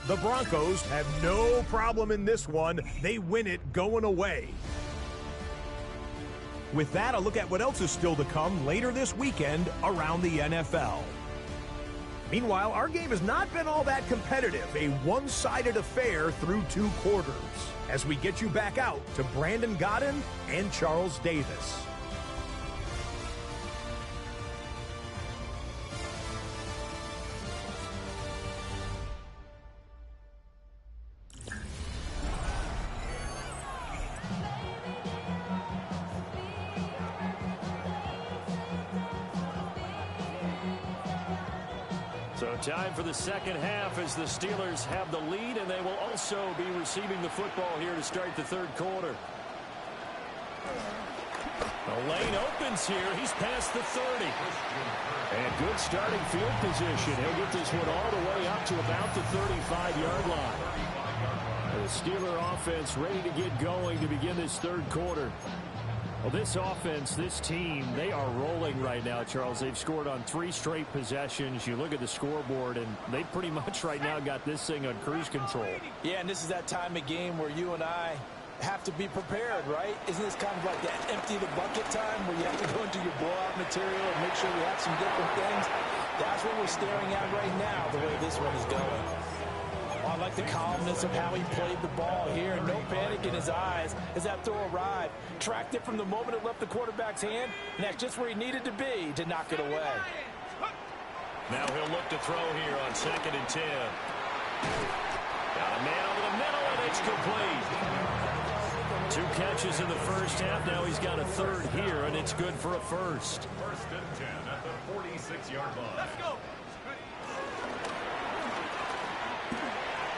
The Broncos have no problem in this one. They win it going away. With that, a look at what else is still to come later this weekend around the NFL. Meanwhile, our game has not been all that competitive, a one-sided affair through 2 quarters, as we get you back out to Brandon Godden and Charles Davis. So time for the second half as the Steelers have the lead, and they will also be receiving the football here to start the third quarter. The lane opens here. He's past the 30. And good starting field position. He'll get this one all the way up to about the 35-yard line. The Steeler offense ready to get going to begin this third quarter. Well, this offense, this team, they are rolling right now, Charles. They've scored on 3 straight possessions. You look at the scoreboard, and they pretty much right now got this thing on cruise control. Yeah, and this is that time of game where you and I have to be prepared, right? Isn't this kind of like that empty the bucket time where you have to go into your blowout material and make sure we have some different things? That's what we're staring at right now, the way this one is going. I like the calmness of how he played the ball here. No panic in his eyes as that throw arrived. Tracked it from the moment it left the quarterback's hand, and that's just where he needed to be to knock it away. Now he'll look to throw here on 2nd and 10. Got a man over the middle, and it's complete. 2 catches in the first half. Now he's got a third here, and it's good for a first. 1st and 10 at the 46-yard line. Let's go.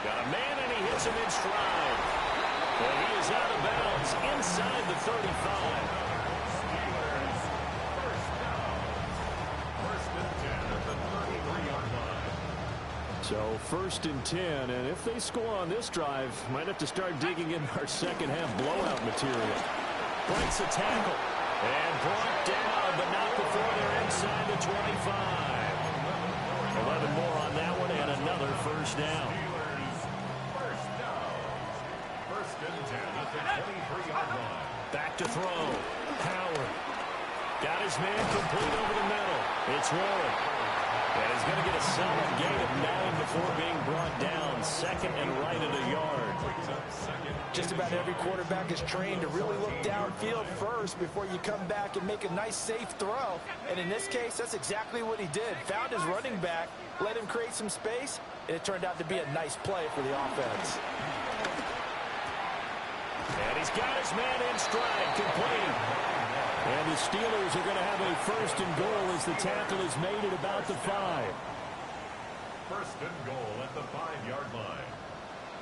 Got a man, and he hits him in stride. And he is out of bounds inside the 35. First and 10 at the 33-yard line. So 1st and 10, and if they score on this drive, might have to start digging in our second half blowout material. Breaks a tackle and brought down, but not before they're inside the 25. 11 more on that one, and another first down. Back to throw. Howard. Got his man complete over the middle. It's Warren. And he's going to get a solid gain of 9 before being brought down. 2nd and right at a yard. Just about every quarterback is trained to really look downfield first before you come back and make a nice, safe throw. And in this case, that's exactly what he did. Found his running back, let him create some space, and it turned out to be a nice play for the offense. And he's got his man in stride, complete. And the Steelers are going to have a 1st and goal as the tackle is made at about the 5. 1st and goal at the 5-yard line.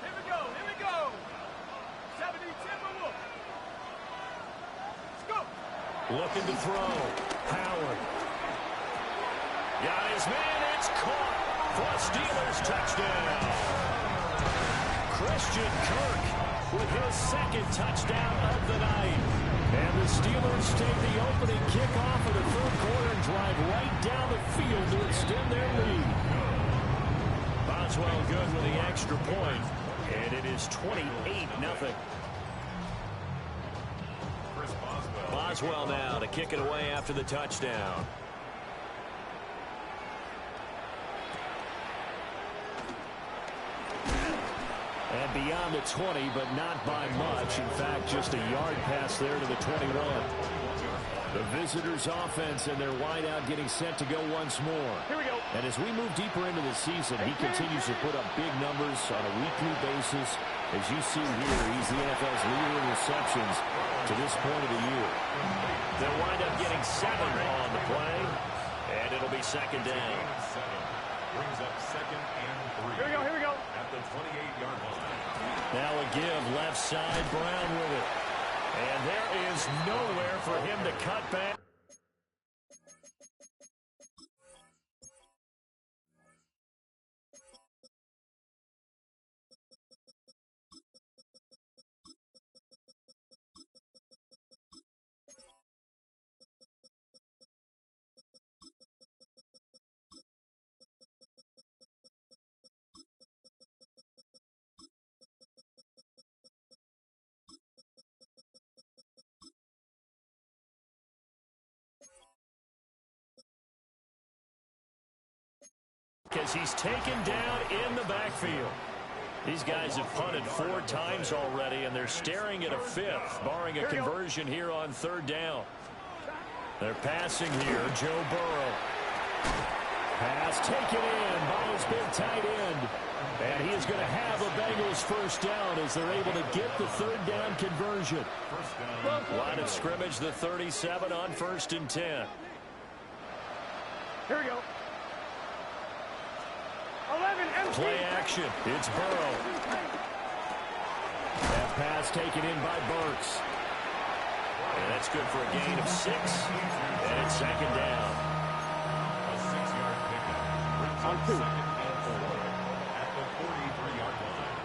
Here we go, here we go. 70, Timberwolf. Let's go. Looking to throw. Howard. Got his man, it's caught for a Steelers touchdown. Christian Kirk with his 2nd touchdown of the night. And the Steelers take the opening kickoff of the third quarter and drive right down the field to extend their lead. Boswell good with the extra point, and it is 28-0. Boswell now to kick it away after the touchdown. And beyond the 20, but not by much. In fact, just a yard pass there to the 21. The visitors' offense and their wideout getting set to go once more. Here we go. And as we move deeper into the season, he continues to put up big numbers on a weekly basis. As you see here, he's the NFL's leader in receptions to this point of the year. They'll wind up getting 7 on the play, and it'll be 2nd down. Brings up 2nd and 3. Here we go, here we go. At the 28-yard line. Now a give left side, Brown with it. And there is nowhere for him to cut back. as he's taken down in the backfield. These guys have punted 4 times already, and they're staring at a 5th, barring a conversion here on 3rd down. They're passing here. Joe Burrow. Pass taken in by his big tight end. And he is going to have a Bengals first down as they're able to get the 3rd down conversion. Line of scrimmage, the 37 on 1st and 10. Here we go. 11 empty. Play action. It's Burrow. That pass taken in by Burks. And that's good for a gain of 6. And it's 2nd down. A 6-yard pickup. On 2. At the 43-yard line.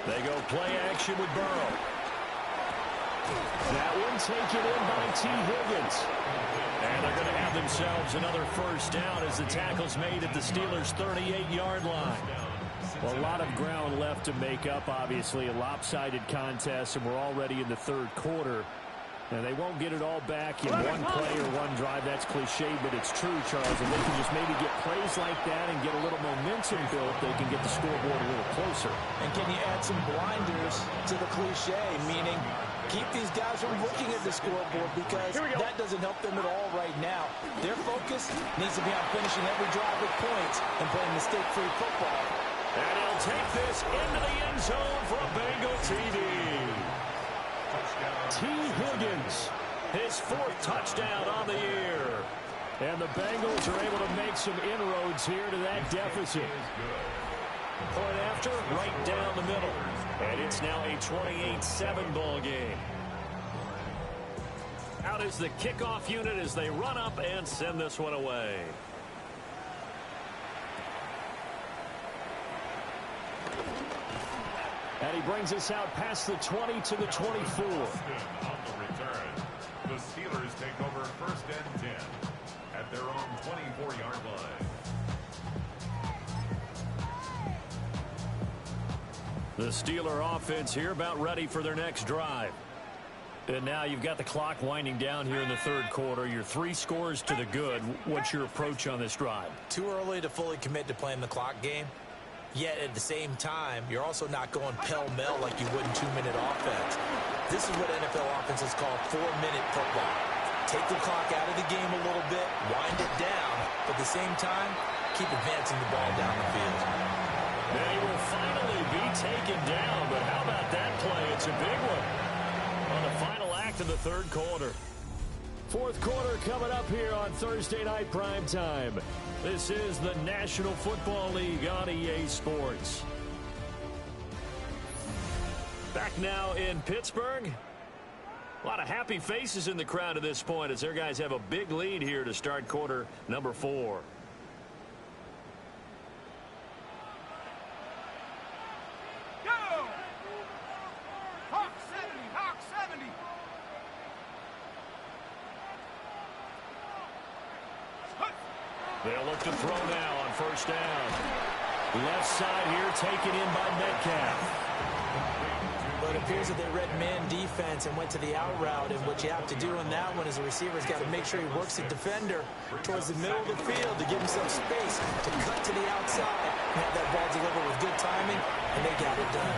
They go play action with Burrow. That one taken in by T. Higgins. And they're going to have themselves another first down as the tackle's made at the Steelers' 38-yard line. Well, a lot of ground left to make up, obviously. A lopsided contest, and we're already in the 3rd quarter. And they won't get it all back in one play or one drive. That's cliche, but it's true, Charles. And they can just maybe get plays like that and get a little momentum built. They can get the scoreboard a little closer. And can you add some blinders to the cliche, meaning keep these guys from looking at the scoreboard, because that doesn't help them at all right now. Their focus needs to be on finishing every drive with points and playing mistake-free football. And he'll take this into the end zone for a Bengal TD. T. Higgins, his 4th touchdown on the year. And the Bengals are able to make some inroads here to that deficit. Point after, right down the middle. And it's now a 28-7 ball game. Out is the kickoff unit as they run up and send this one away. And he brings us out past the 20 to the 24. On the return, the Steelers take over 1st and 10 at their own 24-yard line. The Steeler offense here about ready for their next drive. And now you've got the clock winding down here in the 3rd quarter. Your 3 scores to the good. What's your approach on this drive? Too early to fully commit to playing the clock game. Yet at the same time, you're also not going pell-mell like you would in 2-minute offense. This is what NFL offenses call 4-minute football. Take the clock out of the game a little bit, wind it down, but at the same time, keep advancing the ball down the field. And he will finally be taken down, but how about that play? It's a big one on the final act of the 3rd quarter. 4th quarter coming up here on Thursday Night Primetime. This is the National Football League on EA Sports. Back now in Pittsburgh. A lot of happy faces in the crowd at this point as their guys have a big lead here to start quarter number 4. Go! Hawk 70, Hawk 70. They'll look to throw now on 1st down. Left side here taken in by Metcalf. But it appears that they read man defense and went to the out route, and what you have to do in that one is the receiver's got to make sure he works the defender towards the middle of the field to give himself space to cut to the outside and have that ball delivered with good timing, and they got it done.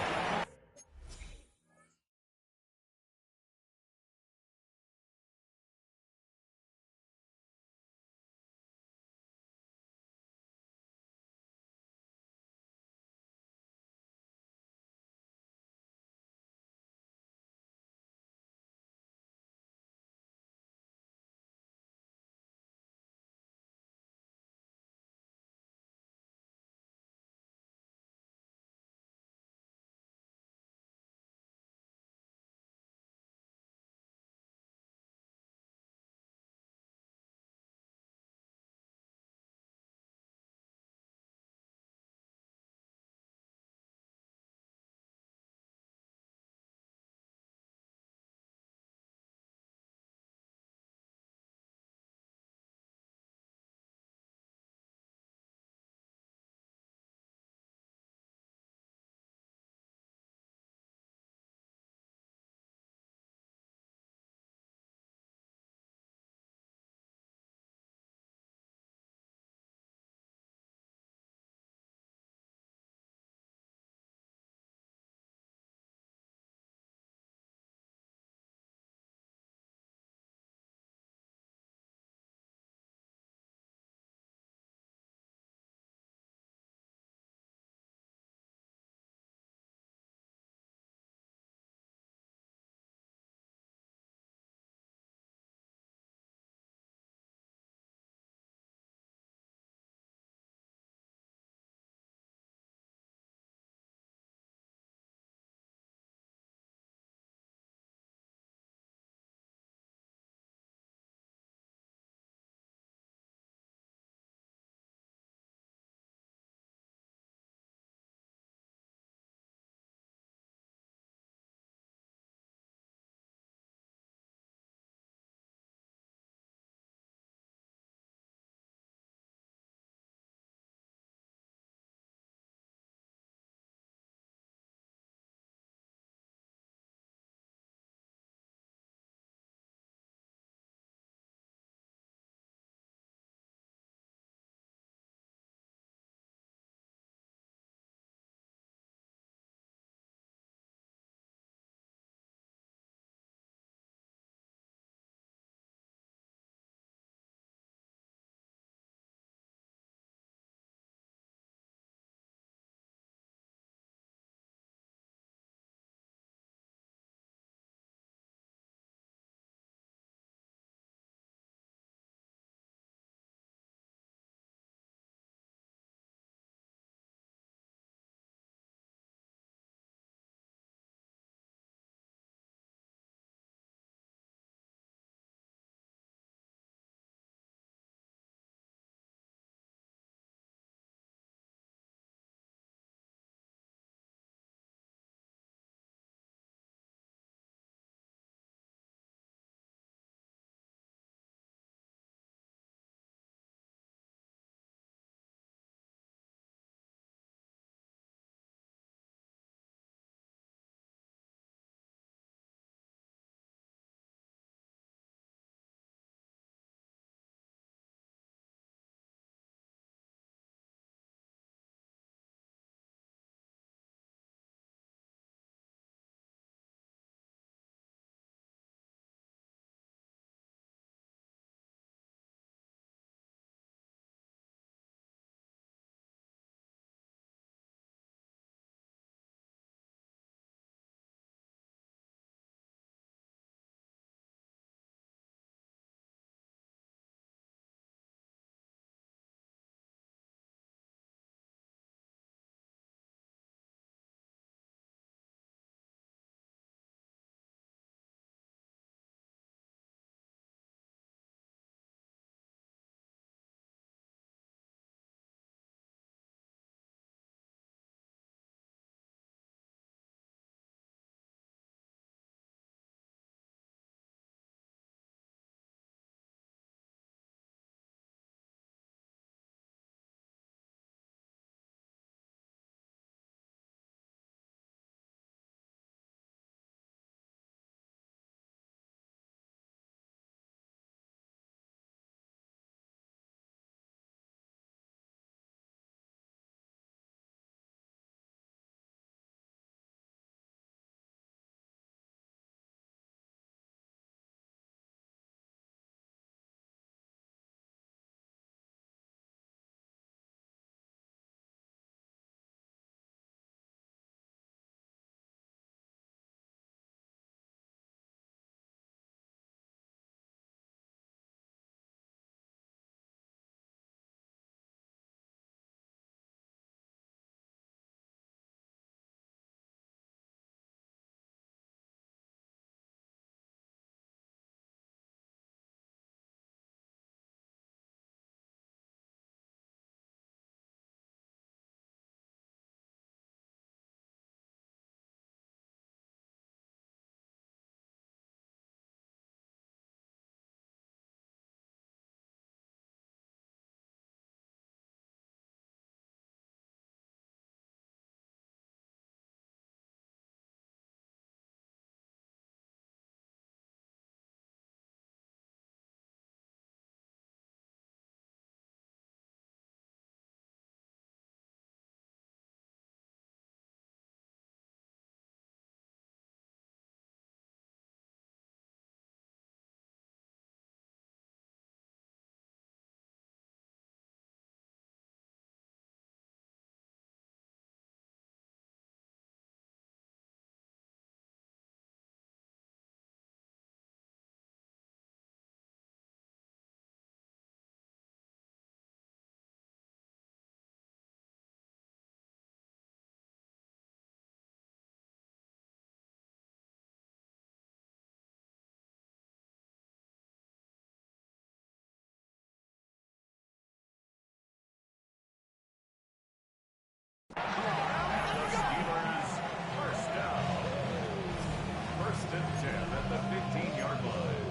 and 10 at the 15-yard line.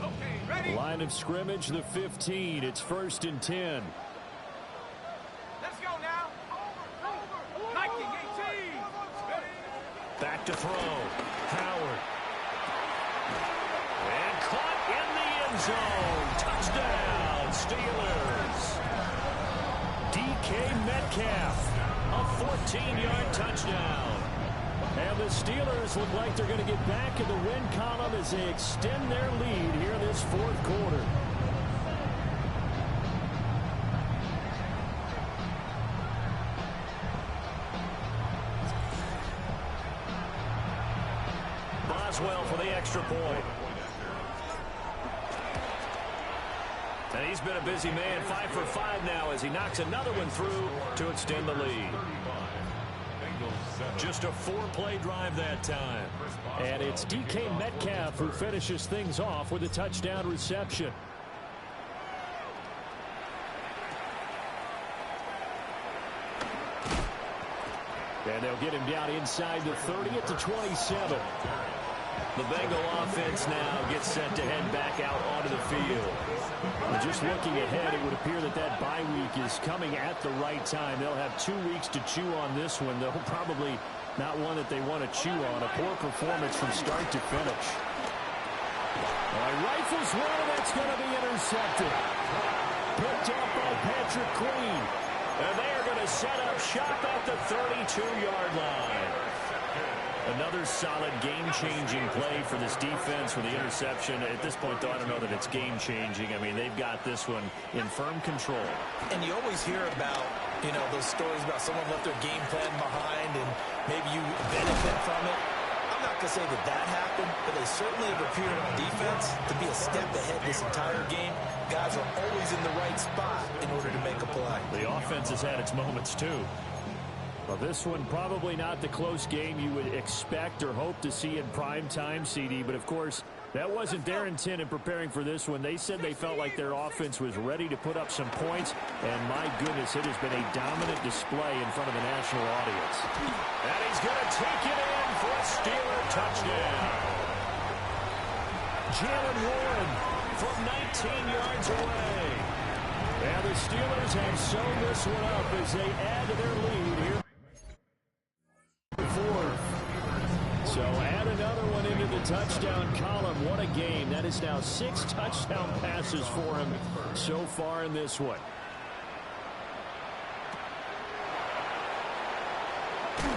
Okay, ready? Line of scrimmage, the 15. It's 1st and 10. Let's go now. Over. Nike 18. Back to throw. Howard. And caught in the end zone. Touchdown, Steelers. DK Metcalf. A 14-yard touchdown. And the Steelers look like they're going to get back in the win column as they extend their lead here this 4th quarter. Boswell for the extra point. And he's been a busy man, 5 for 5 now as he knocks another one through to extend the lead. Just a 4-play drive that time. And it's DK Metcalf who finishes things off with a touchdown reception. And they'll get him down inside the 30 at the 27. The Bengal offense now gets set to head back out onto the field. And just looking ahead, it would appear that that bye week is coming at the right time. They'll have 2 weeks to chew on this one. They'll probably not one that they want to chew on. A poor performance from start to finish. Rifles one, that's going to be intercepted. Picked up by Patrick Queen. And they are going to set up shop at the 32-yard line. Another solid game-changing play for this defense with the interception. At this point, though, I don't know that it's game-changing. I mean, they've got this one in firm control. And you always hear about, those stories about someone left their game plan behind and maybe you benefit from it. I'm not going to say that happened, but they certainly have appeared on defense to be a step ahead this entire game. Guys are always in the right spot in order to make a play. The offense has had its moments, too. Well, this one probably not the close game you would expect or hope to see in prime time, CD. But, of course, that wasn't their intent in preparing for this one. They said they felt like their offense was ready to put up some points. And, my goodness, it has been a dominant display in front of the national audience. And he's going to take it in for a Steeler touchdown. Jalen Warren from 19 yards away. And the Steelers have sewn this one up as they add to their lead here. So add another one into the touchdown column. What a game. That is now 6 touchdown passes for him so far in this one.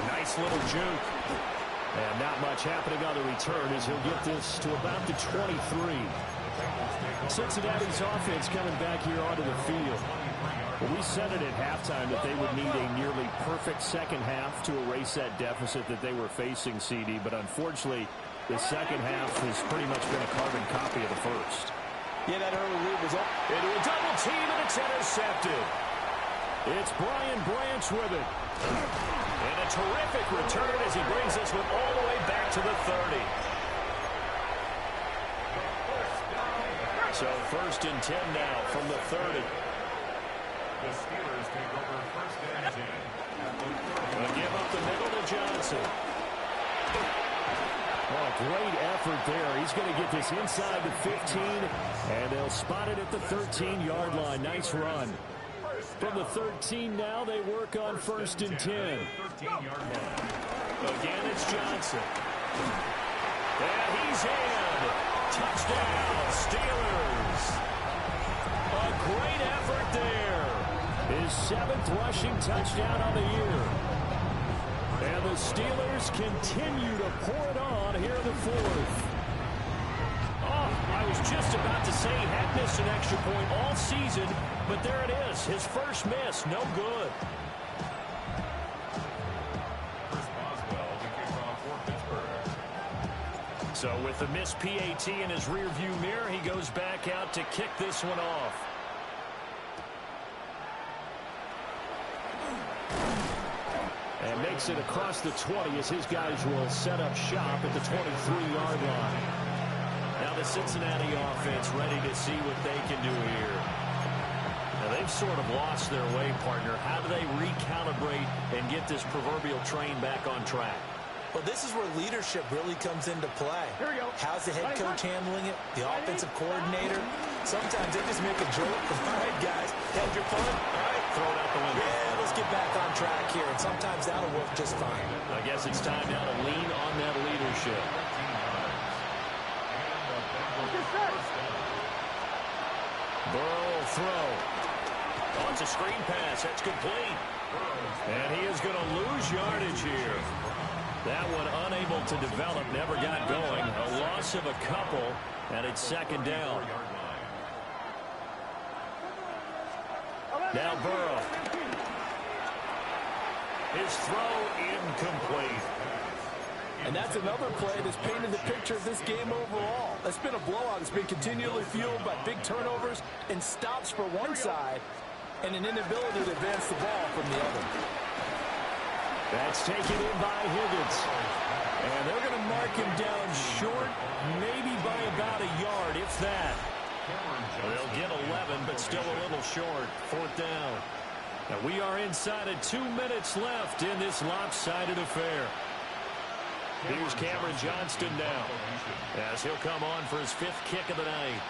Nice little juke. And not much happening on the return as he'll get this to about the 23. Cincinnati's offense coming back here onto the field. Well, we said it at halftime that they would need a nearly perfect second half to erase that deficit that they were facing, CD. But unfortunately, the second half has pretty much been a carbon copy of the first. Yeah, that early lead was up. Into a double team, and it's intercepted. It's Brian Branch with it. And a terrific return as he brings this one all the way back to the 30. So 1st and 10 now from the 30. The Steelers take over 1st and 10. They'll give up the middle to Johnson. Oh, great effort there. He's going to get this inside the 15, and they'll spot it at the 13-yard line. Nice run. From the 13 now, they work on 1st and 10. Again, it's Johnson. And he's in. Touchdown, Steelers. A great effort there. His 7th rushing touchdown on the year. And the Steelers continue to pour it on here in the 4th. Oh, I was just about to say he had missed an extra point all season, but there it is. His first miss, no good. Chris Boswell, the kickoff for Pittsburgh. So with the missed PAT in his rearview mirror, he goes back out to kick this one off. And makes it across the 20 as his guys will set up shop at the 23-yard line. Now the Cincinnati offense ready to see what they can do here. Now they they've sort of lost their way, partner. How do they recalibrate and get this proverbial train back on track? Well, this is where leadership really comes into play. Here we go. How's the head coach handling it? The offensive coordinator? Sometimes they just make a joke. All right, guys, had your fun? All right, Throw it out the window. yeah, let's get back on track here. And sometimes that'll work just fine. I guess it's time now to lean on that leadership. Burrow will throw. Oh, it's a screen pass. That's complete. And he is going to lose yardage here. That one unable to develop, never got going. A loss of a couple, and it's second down. Now Burrow. His throw incomplete. And that's another play that's painted the picture of this game overall. It's been a blowout. It's been continually fueled by big turnovers and stops for one side and an inability to advance the ball from the other. That's taken in by Higgins. And they're going to mark him down short, maybe by about a yard, if that. They'll get 11, but still a little short. Fourth down. Now we are inside of 2 minutes left in this lopsided affair. Here's Cameron Johnston now, as he'll come on for his 5th kick of the night.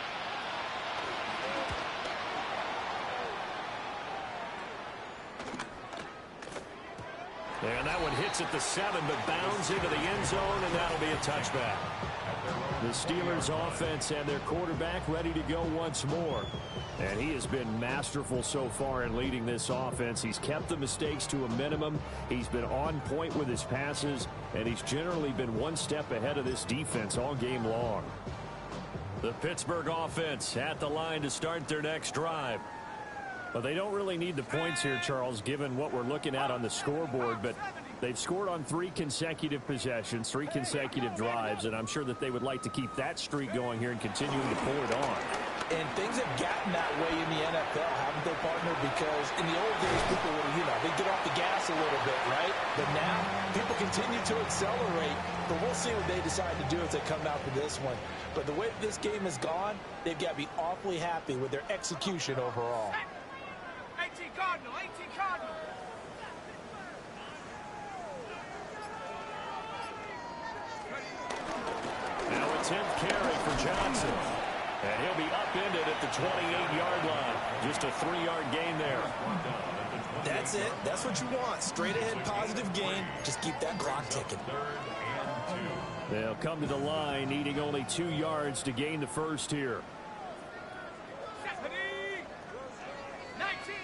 And that one hits at the 7, but bounds into the end zone, and that'll be a touchback. The Steelers' offense and their quarterback ready to go once more. And he has been masterful so far in leading this offense. He's kept the mistakes to a minimum. He's been on point with his passes, and he's generally been one step ahead of this defense all game long. The Pittsburgh offense at the line to start their next drive. Well, they don't really need the points here, Charles, given what we're looking at on the scoreboard, but they've scored on 3 consecutive possessions, 3 consecutive drives, and I'm sure that they would like to keep that streak going here and continuing to pull it on. And things have gotten that way in the NFL, haven't they, partner? Because in the old days, people would, they get off the gas a little bit, right? But now, people continue to accelerate, but we'll see what they decide to do as they come out to this one. But the way this game has gone, they've got to be awfully happy with their execution overall. 18 Cardinal, 18 Cardinal. Now a 10th carry for Johnson. And he'll be upended at the 28-yard line. Just a 3-yard gain there. That's it. That's what you want. Straight ahead positive gain. Just keep that clock ticking. They'll come to the line needing only 2 yards to gain the first here. 19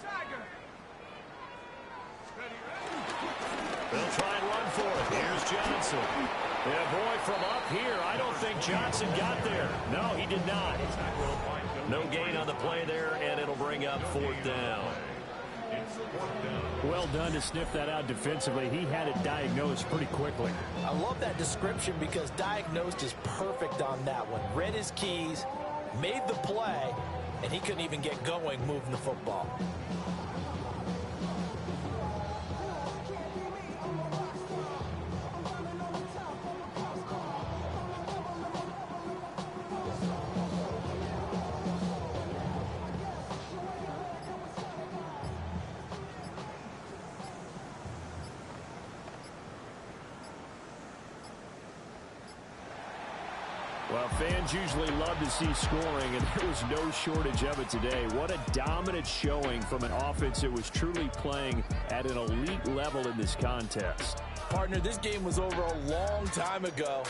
Tiger. They'll try and run for it. Here's Johnson. Yeah, boy, from up here, I don't think Johnson got there. No, he did not. No gain on the play there, and it'll bring up 4th down. Well done to sniff that out defensively. He had it diagnosed pretty quickly. I love that description because diagnosed is perfect on that one. Read his keys, made the play, and he couldn't even get going moving the football. Well, fans usually love to see scoring, and there was no shortage of it today. What a dominant showing from an offense that was truly playing at an elite level in this contest. Partner, this game was over a long time ago.